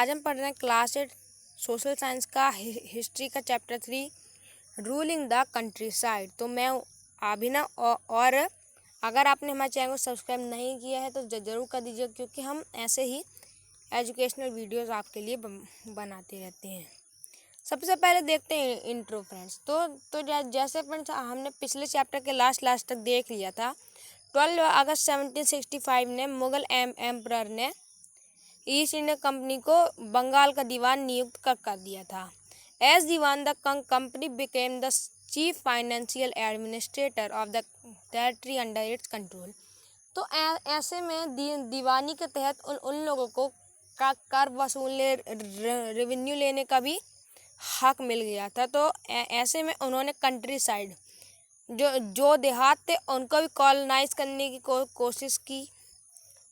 आज हम पढ़ रहे हैं क्लास 8 सोशल साइंस का हिस्ट्री का chapter 3 ruling the country side. तो मैं अभिनव और अगर आपने हमारे चैनल को सब्सक्राइब नहीं किया है तो ज़रूर कर दीजिए, क्योंकि हम ऐसे ही एजुकेशनल वीडियोस आपके लिए बनाते रहते हैं। सबसे पहले देखते हैं इंट्रो फ्रेंड्स। तो जैसे फ्रेंड्स हमने पिछले चैप्टर के लास्ट तक देख लिया था। 12 अगस्त 1765 ने मुगल एम्परर ने ईस्ट इंडिया कंपनी को बंगाल का दीवान नियुक्त कर दिया था। As diwan the company became the chief financial administrator of the territory under its control. तो ऐसे में दीवानी के तहत उन लोगों को कर वसूलने रेवेन्यू लेने का भी हक मिल गया था। तो ऐसे में उन्होंने कंट्री साइड जो देहात थे उनको भी कॉलोनाइज करने की कोशिश की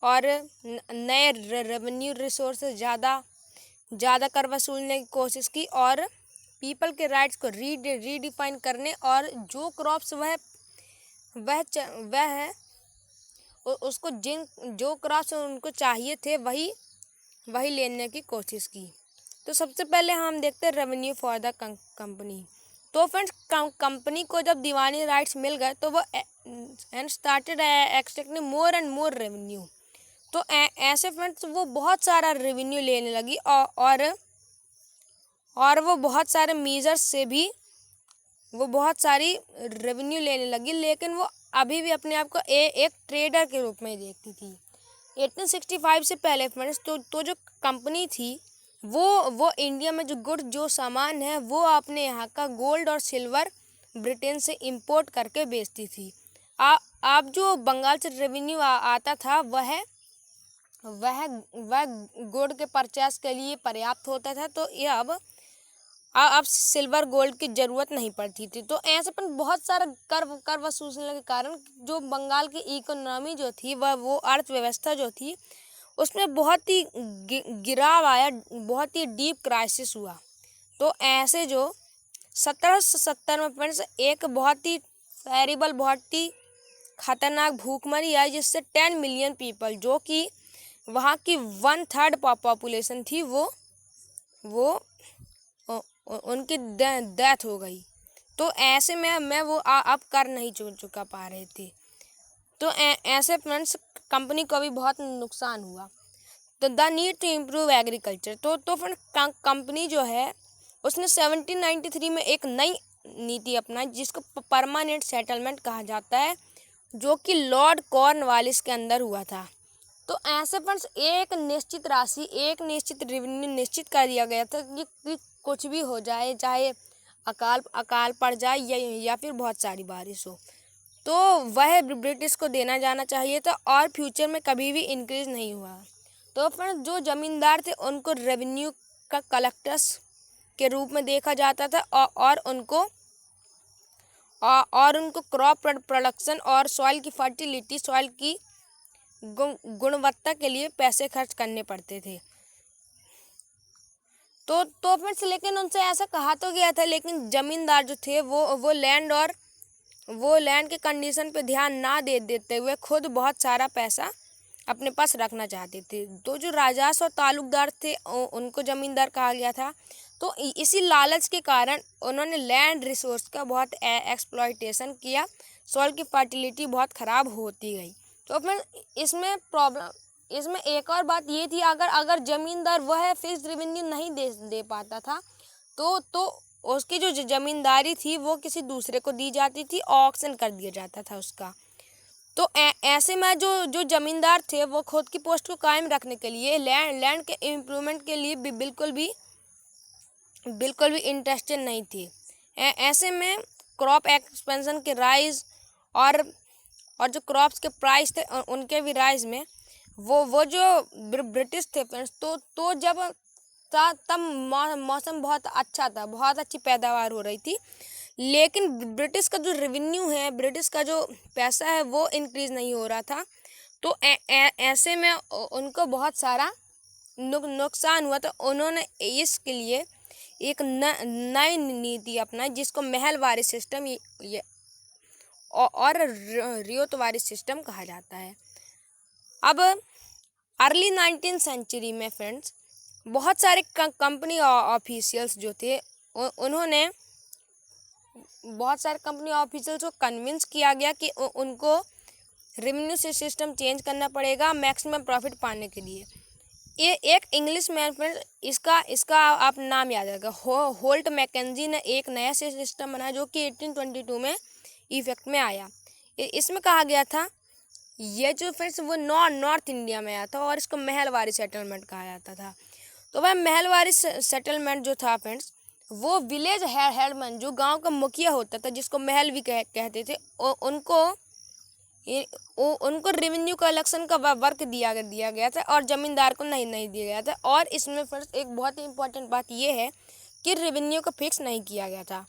और नए रेवेन्यू रिसोर्सेज ज़्यादा कर वसूलने की कोशिश की और पीपल के राइट्स को रीडिफाइन करने और जो क्रॉप्स वह है उसको जो क्रॉप्स उनको चाहिए थे वही लेने की कोशिश की। तो सबसे पहले हम देखते हैं रेवेन्यू फॉर द कंपनी। तो फ्रेंड्स कंपनी को जब दीवानी राइट्स मिल गए तो वो and started extracting more and more revenue. तो ऐसे फ्रेंड्स वो बहुत सारा रेवेन्यू लेने लगी और वो बहुत सारे मेजर्स से भी वो बहुत सारी रेवेन्यू लेने लगी, लेकिन वो अभी भी अपने आप को एक ट्रेडर के रूप में देखती थी। 1865 से पहले फ्रेंड्स तो जो कंपनी थी वो इंडिया में जो सामान है वो अपने यहाँ का गोल्ड और सिल्वर ब्रिटेन से इंपोर्ट करके बेचती थी। आप जो बंगाल से रेवेन्यू आता था वह गोल्ड के परचेस के लिए पर्याप्त होता था। तो ये अब सिल्वर गोल्ड की ज़रूरत नहीं पड़ती थी। तो ऐसे पर बहुत सारा कर वसूलने के कारण जो बंगाल की इकोनॉमी जो थी वो अर्थव्यवस्था जो थी उसमें बहुत ही गिराव आया, बहुत ही डीप क्राइसिस हुआ। तो ऐसे जो 1770 में फ्रेंड्स एक बहुत ही टेरिबल, बहुत ही खतरनाक भूखमरी आई, जिससे 10 मिलियन पीपल, जो कि वहाँ की 1/3 पॉपुलेशन थी, वो उनकी डेथ हो गई। तो ऐसे में मैं वो अब कर नहीं चुका पा रहे थे। तो ऐसे फ्रेंड्स कंपनी को भी बहुत नुकसान हुआ। तो the need to improve agriculture. तो फ्रेंड्स कंपनी जो है उसने 1793 में एक नई नीति अपनाई जिसको परमानेंट सेटलमेंट कहा जाता है, जो कि लॉर्ड कॉर्नवालिस के अंदर हुआ था। तो ऐसे फ्रेंड्स एक निश्चित राशि, एक निश्चित रेवेन्यू निश्चित कर दिया गया था कि कुछ भी हो जाए, चाहे अकाल पड़ जाए या फिर बहुत सारी बारिश हो, तो वह ब्रिटिश को देना जाना चाहिए था और फ्यूचर में कभी भी इंक्रीज नहीं हुआ। तो फ्रेंड्स जो ज़मींदार थे उनको रेवेन्यू का कलेक्टर्स के रूप में देखा जाता था और उनको क्रॉप प्रोडक्शन और सॉइल की फर्टिलिटी, सॉइल की गुणवत्ता के लिए पैसे खर्च करने पड़ते थे। तो फ्रेंड्स लेकिन उनसे ऐसा कहा तो गया था, लेकिन ज़मींदार जो थे वो लैंड के कंडीशन पे ध्यान ना देते हुए खुद बहुत सारा पैसा अपने पास रखना चाहते थे। तो जो राजास और तालुकदार थे उनको ज़मींदार कहा गया था। तो इसी लालच के कारण उन्होंने लैंड रिसोर्स का बहुत एक्सप्लॉयटेशन किया, सॉइल की फर्टिलिटी बहुत ख़राब होती गई। तो फिर इसमें एक और बात ये थी, अगर ज़मींदार वह फिक्स रेवेन्यू नहीं दे पाता था तो उसकी जो ज़मींदारी थी वो किसी दूसरे को दी जाती थी, ऑक्शन कर दिया जाता था उसका। तो ऐसे में जो ज़मींदार थे वो खुद की पोस्ट को कायम रखने के लिए, लैंड के इम्प्रूवमेंट के लिए भी बिल्कुल भी इंटरेस्टेड नहीं थे। ऐसे में क्रॉप एक्सपेंशन के राइज और जो क्रॉप्स के प्राइस थे उनके भी राइज में वो जो ब्रिटिश थे फ्रेंड्स, तो जब तब मौसम बहुत अच्छा था, बहुत अच्छी पैदावार हो रही थी, लेकिन ब्रिटिश का जो रेवेन्यू है, ब्रिटिश का जो पैसा है वो इंक्रीज़ नहीं हो रहा था। तो ऐसे में उनको बहुत सारा नुकसान हुआ। तो उन्होंने इसके लिए एक नई नीति अपनाई जिसको महलवारी सिस्टम और रियोतवारी सिस्टम कहा जाता है। अब अर्ली 19th सेंचुरी में फ्रेंड्स बहुत सारे कंपनी ऑफिशियल्स जो थे उन्होंने बहुत सारे कंपनी ऑफिशियल्स को कन्विंस किया गया कि उनको रेवेन्यू सिस्टम चेंज करना पड़ेगा मैक्सिमम प्रॉफिट पाने के लिए। ये एक इंग्लिश मैन फ्रेंड, इसका इसका आप नाम याद रखिएगा, होल्ट मैकेंजी ने एक नया सिस्टम बनाया जो कि 1822 में इफेक्ट में आया। इसमें कहा गया था, ये जो फ्रेंड्स वो नॉर्थ इंडिया में आया था और इसको महलवारी सेटलमेंट कहा जाता था। तो वह महलवारी सेटलमेंट जो था फ्रेंड्स, वो विलेज हेडमैन जो गांव का मुखिया होता था, जिसको महल भी कहते थे, उनको रेवेन्यू कलेक्शन का वर्क दिया गया था और जमींदार को नहीं दिया गया था। और इसमें फ्रेंड्स एक बहुत ही इंपॉर्टेंट बात ये है कि रेवेन्यू को फिक्स नहीं किया गया था।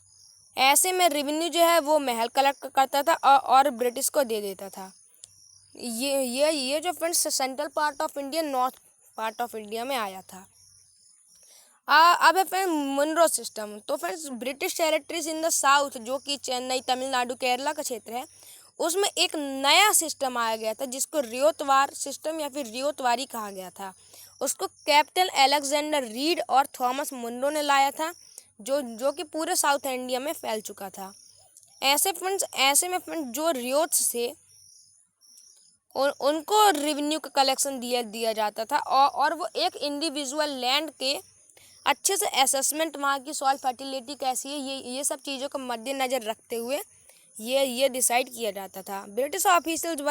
ऐसे में रेवेन्यू जो है वो महल कलेक्ट करता था और ब्रिटिश को दे देता था। ये जो friends central part of India, north part of India में आया था। अब है फ्रेंड मुनरो सिस्टम। तो friends British territories in the south, जो कि चेन्नई, तमिलनाडु, केरला का क्षेत्र है, उसमें एक नया सिस्टम आया गया था जिसको रियोतवार सिस्टम या फिर रियोतवारी कहा गया था। उसको कैप्टन अलेक्जेंडर रीड और थॉमस मुनरो ने लाया था, जो कि पूरे साउथ इंडिया में फैल चुका था। ऐसे में फ्रेंड्स जो रियोट्स थे उनको रेवेन्यू का कलेक्शन दिया जाता था और वो एक इंडिविजुअल लैंड के अच्छे से असेसमेंट, वहाँ की सॉइल फर्टिलिटी कैसी है, ये सब चीज़ों को मद्देनज़र रखते हुए ये डिसाइड किया जाता था। British officials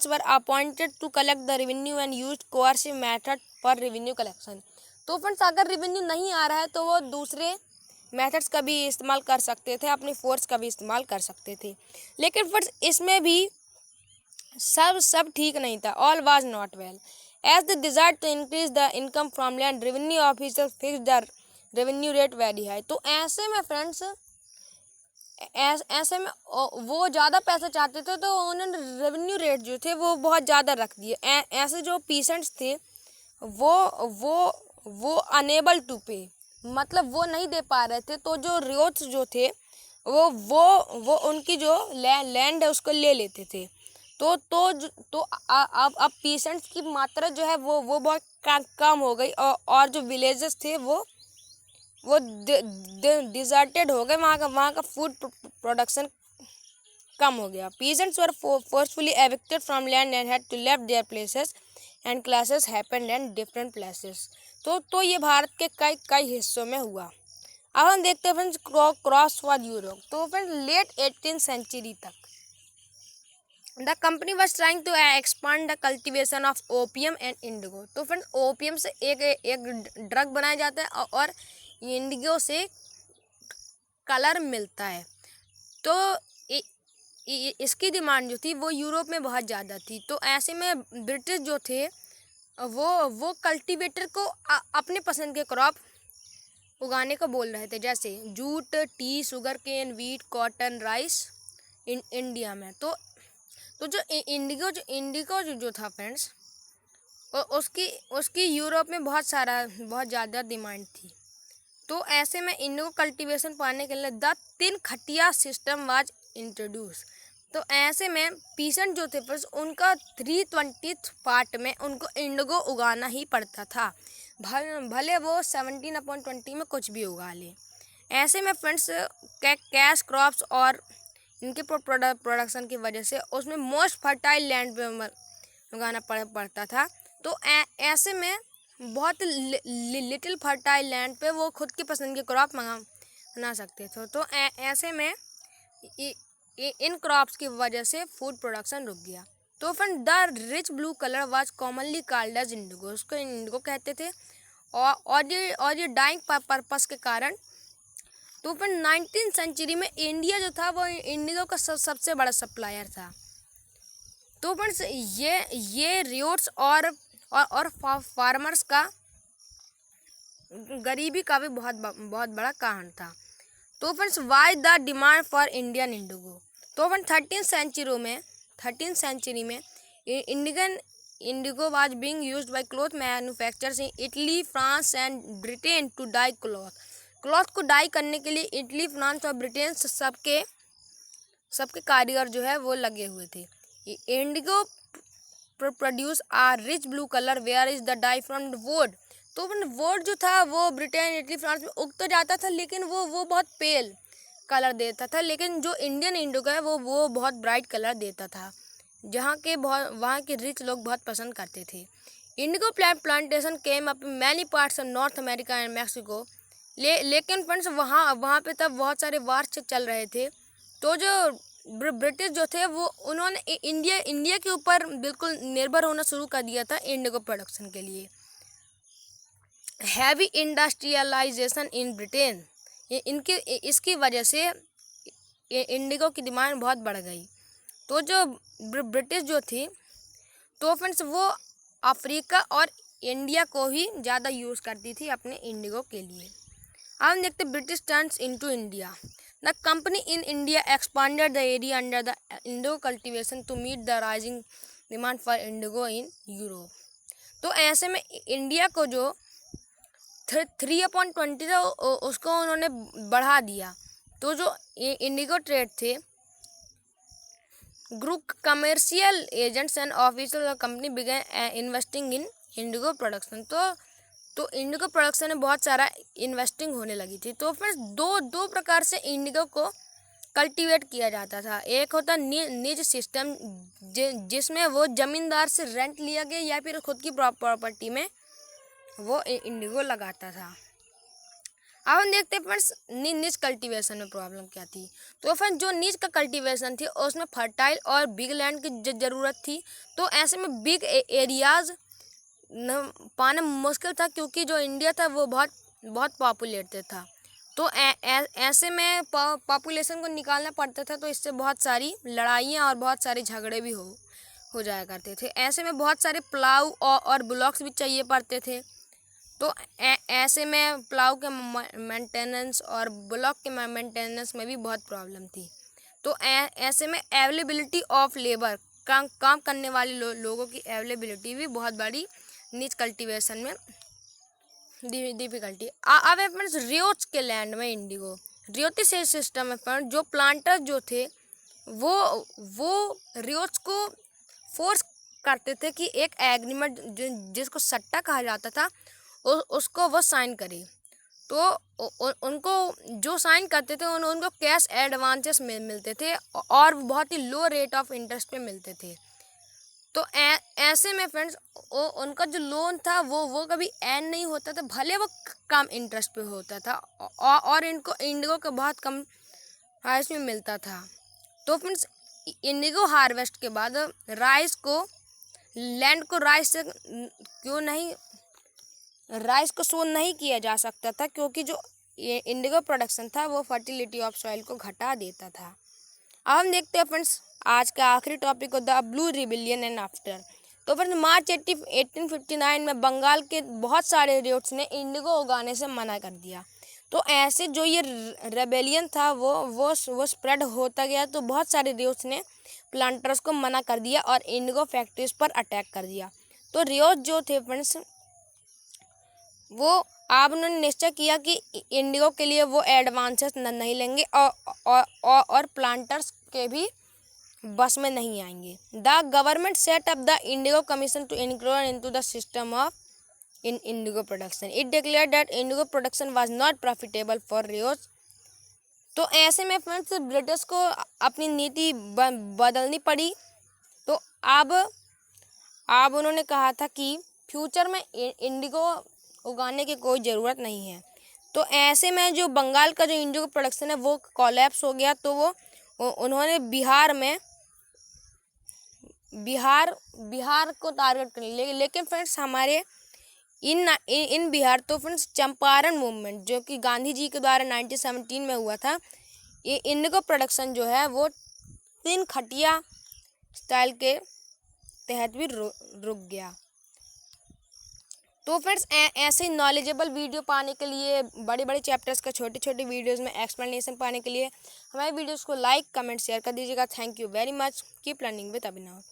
were appointed to collect the revenue and used coercive method for revenue collection. तो फ्रेंड्स अगर रेवेन्यू नहीं आ रहा है तो वो दूसरे मेथड्स का भी इस्तेमाल कर सकते थे, अपनी फोर्स का भी इस्तेमाल कर सकते थे। लेकिन फ्रेंड्स इसमें भी सब ठीक नहीं था। All was not well. As the desire to increase the income from land, revenue officer fix the revenue rate very high. तो ऐसे में फ्रेंड्स ऐसे में वो ज़्यादा पैसा चाहते थे तो उन्होंने रेवेन्यू रेट जो थे वो बहुत ज़्यादा रख दिए। ऐसे जो पीसेंट्स थे वो अनेबल टू पे, मतलब वो नहीं दे पा रहे थे, तो जो रियोट्स जो थे वो उनकी जो लैंड है उसको ले लेते थे। तो अब पीसेंट्स की मात्रा जो है वो बहुत कम हो गई और जो विलेजेस थे वो डिजर्टेड हो गए, वहाँ का फूड प्रोडक्शन कम हो गया। Peasants were forcefully evicted from land and had to left their places and classes happened at different places. तो ये भारत के कई हिस्सों में हुआ। अब हम देखते हैं फ्रेंड्स क्रॉस वाद यूरोप। तो फ्रेंड्स लेट 18th सेंचुरी तक the company was trying to expand the cultivation of opium and indigo. तो फ्रेंड्स ओपियम से एक ड्रग बनाया जाता है और इंडिगो से कलर मिलता है। तो इसकी डिमांड जो थी वो यूरोप में बहुत ज़्यादा थी। तो ऐसे में ब्रिटिश जो थे वो कल्टीवेटर को अपने पसंद के क्रॉप उगाने को बोल रहे थे, जैसे jute, tea, sugarcane, wheat, cotton, rice India में। तो जो इंडिगो जो था फ्रेंड्स, उसकी यूरोप में बहुत ज़्यादा डिमांड थी। तो ऐसे में इंडिगो कल्टीवेशन पाने के लिए द तीन खटिया सिस्टम वाज इंट्रोड्यूस। तो ऐसे में पीसेंट जो थे फ्रेंड्स उनका 3/20 पार्ट में उनको इंडिगो उगाना ही पड़ता था, भले वो 17/20 में कुछ भी उगा ले। ऐसे में फ्रेंड्स कैश क्रॉप्स और इनके प्रोडक्शन की वजह से उसमें मोस्ट फर्टाइल लैंड पे उगाना पड़ता था। तो ऐसे में बहुत लिटिल फर्टाइल लैंड पे वो खुद की पसंद के क्रॉप बना सकते थे। तो ऐसे में इन क्रॉप्स की वजह से फूड प्रोडक्शन रुक गया। तो friend the rich blue colour was commonly called as indigo, उसको इंडिगो कहते थे और ये डाइंग पर्पस के कारण। तो फ्रेंड 19th सेंचुरी में इंडिया जो था वो इंडिगो का सबसे बड़ा सप्लायर था। तो फ्रेंड्स ये रियोट्स और फार्मर्स का गरीबी का भी बहुत बड़ा कारण था। तो friends why the demand for Indian indigo. तो फ्रेंड 13th सेंचुरी में Indian indigo was being used by cloth manufacturers in Italy, France and Britain to dye cloth को डाई करने के लिए इटली, फ्रांस और ब्रिटेन सबके कारीगर जो है वो लगे हुए थे। Indigo produce a rich blue colour where is the dye from wood. तो वुड जो था वो ब्रिटेन, इटली, फ्रांस में उग तो जाता था, लेकिन वो बहुत पेल कलर देता था, लेकिन जो इंडियन इंडिगो है वो बहुत ब्राइट कलर देता था, वहाँ के रिच लोग बहुत पसंद करते थे। Indigo plantation came up many parts of north America and Mexico. लेकिन फ्रेंड्स वहाँ पे तब बहुत सारे वार चल रहे थे, तो जो ब्रिटिश जो थे वो उन्होंने इंडिया के ऊपर बिल्कुल निर्भर होना शुरू कर दिया था इंडिगो प्रोडक्शन के लिए। हैवी इंडस्ट्रियलाइजेशन इन ब्रिटेन, इसकी वजह से इंडिगो की डिमांड बहुत बढ़ गई। तो जो ब्रिटिश जो थी, तो फ्रेंड्स वो अफ्रीका और इंडिया को ही ज़्यादा यूज़ करती थी अपने इंडिगो के लिए। अब हम देखते British turns into India. The company in India expanded the area under the indigo cultivation to meet the rising demand for indigo in Europe. तो ऐसे में इंडिया को जो 3/20 था उसको उन्होंने बढ़ा दिया। तो जो इंडिगो ट्रेड थे, group commercial agents and officers of company began investing in indigo production. तो इंडिगो प्रोडक्शन में बहुत सारा इन्वेस्टिंग होने लगी थी। तो फिर दो प्रकार से इंडिगो को कल्टीवेट किया जाता था। एक होता निज सिस्टम, जिसमें वो जमींदार से रेंट लिया गया या फिर खुद की प्रॉपर्टी में वो इंडिगो लगाता था। अब हम देखते हैं फ्रेंड्स निज कल्टीवेशन में प्रॉब्लम क्या थी। तो फ्रेंड्स जो निज का कल्टीवेशन थी उसमें फर्टाइल और बिग लैंड की ज़रूरत थी। तो ऐसे में बिग एरियाज पाना मुश्किल था, क्योंकि जो इंडिया था वो बहुत पॉपुलेटेड था। तो ऐसे में पॉपुलेशन को निकालना पड़ता था, तो इससे बहुत सारी लड़ाइयाँ और बहुत सारे झगड़े भी हो जाया करते थे। ऐसे में बहुत सारे प्लाव और ब्लॉक्स भी चाहिए पड़ते थे। तो ऐसे में प्लाव के मेंटेनेंस और ब्लॉक के मेंटेनेंस में भी बहुत प्रॉब्लम थी। तो ऐसे में अवेलेबिलिटी ऑफ लेबर, काम करने वाले लोगों की अवेलेबिलिटी भी बहुत बड़ी निज कल्टीवेशन में डिफिकल्टी। अब फ्रेंड्स रियोच के लैंड में इंडिगो, रियोती से सिस्टम में फ्रेंड्स जो प्लांटर जो थे वो रियोच को फोर्स करते थे कि एक एग्रीमेंट जिसको सट्टा कहा जाता था उसको वो साइन करे। तो उनको जो साइन करते थे उनको कैश एडवांसेस मिलते थे और बहुत ही लो रेट ऑफ इंटरेस्ट पे मिलते थे। तो ऐसे में फ्रेंड्स उनका जो लोन था वो कभी एंड नहीं होता था, भले वो कम इंटरेस्ट पे होता था और इनको इंडिगो का बहुत कम प्राइस में मिलता था। तो फ्रेंड्स इंडिगो हार्वेस्ट के बाद राइस को शो नहीं किया जा सकता था, क्योंकि जो इंडिगो प्रोडक्शन था वो फर्टिलिटी ऑफ सॉइल को घटा देता था। अब हम देखते हैं फ्रेंड्स आज का आखिरी टॉपिक होता है ब्लू रिबिलियन एंड आफ्टर। तो फ्रेंड्स मार्च 1859 में बंगाल के बहुत सारे रियोट्स ने इंडिगो उगाने से मना कर दिया। तो ऐसे जो ये रेबेलियन था वो स्प्रेड होता गया। तो बहुत सारे रियोट्स ने प्लांटर्स को मना कर दिया और इंडिगो फैक्ट्रीज पर अटैक कर दिया। तो रियोट्स जो थे फ्रेंड्स वो अब उन्होंने निश्चय किया कि इंडिगो के लिए वो एडवांसेस नहीं लेंगे और प्लांटर्स के भी बस में नहीं आएंगे। The government set up the indigo commission to include into the system of in indigo production. It declared that indigo production was not profitable for ryots. तो ऐसे में फ्रेंड्स ब्रिटिश को अपनी नीति बदलनी पड़ी। तो अब उन्होंने कहा था कि फ्यूचर में इंडिगो उगाने की कोई ज़रूरत नहीं है। तो ऐसे में जो बंगाल का जो इंडिगो प्रोडक्शन है वो कोलैप्स हो गया। तो उन्होंने बिहार को टारगेट कर लिया। लेकिन फ्रेंड्स हमारे इन बिहार, तो फ्रेंड्स चंपारण मूवमेंट जो कि गांधी जी के द्वारा 1917 में हुआ था, ये इंडिगो प्रोडक्शन जो है वो 3 खटिया स्टाइल के तहत भी रुक गया। तो फ्रेंड्स ऐसे ही नॉलेजेबल वीडियो पाने के लिए, बड़े बड़े चैप्टर्स का छोटे छोटे वीडियोस में एक्सप्लेनेशन पाने के लिए हमारे वीडियोस को लाइक कमेंट शेयर कर दीजिएगा। Thank you very much. Keep learning with Abhinav.